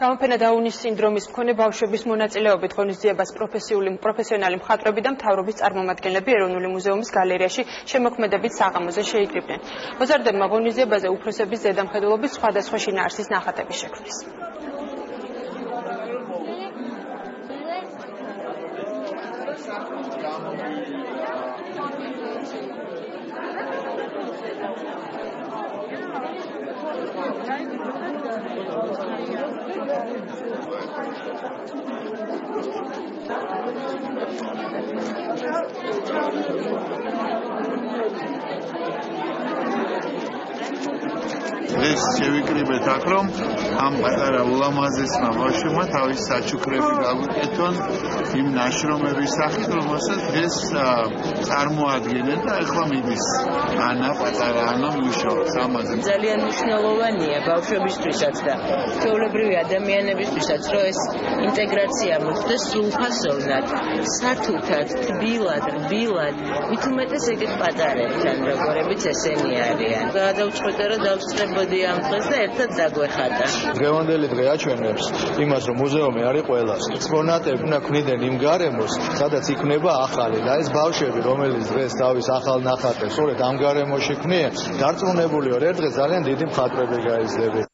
გამოფენა დაუნის სინდრომის მქონე ბავშვების მონაწილეობით ღონისძიებას პროფესიონალი მხატვრები და მთავრობის წარმომადგენლები ეროვნული მუზეუმის გალერეაში შემოქმედებით საღამოზე შეიკრიბნენ. მოზარდებმა ღონისძიებაზე უფროსების ზედამხედველობის სხვადასხვა შინაარსის ნახატები შექმნეს. ეს შევიკრიბეთ აქ რომ ამ პატარა ულამაზესმა ბავშვმა თავის საჩუქრები გაგვიკეთონ იმ ნაშრომების სახით რომელსაც დღეს წარმოადგენენ და ახლა მიდის პატარა ანა მუშაობს ამაზე. ძალიან მნიშვნელოვანია ბავშვებისთვისაც და ჩვეულებრივი ადამიანებისთვისაც რომ ეს ინტეგრაცია მოხდეს სრულფასოვნად, სათუთად, თბილად, რბილად, მით უმეტეს ეგეთ პატარებთან, როგორებიც ესენი არიან. გადავწყვეტე რომ დავსწრებოდი ამ დღეს და ერთად დაგვეხატა. დღევანდელი დღე აჩვენებს იმას, რომ მუზეუმი არის ყველას. ექსპონატები უნდა ქმნიდნენ იმ გარემოს, სადაც იქნება ახალი და ეს ბავშვები, რომელიც დღეს თავის ახალ ნახატებს სწორედ ამ გარემოში ქმნიან, დარწმუნებული ვარ, ერთ დღეს ძალიან დიდი მხატვრები გაიზრდები.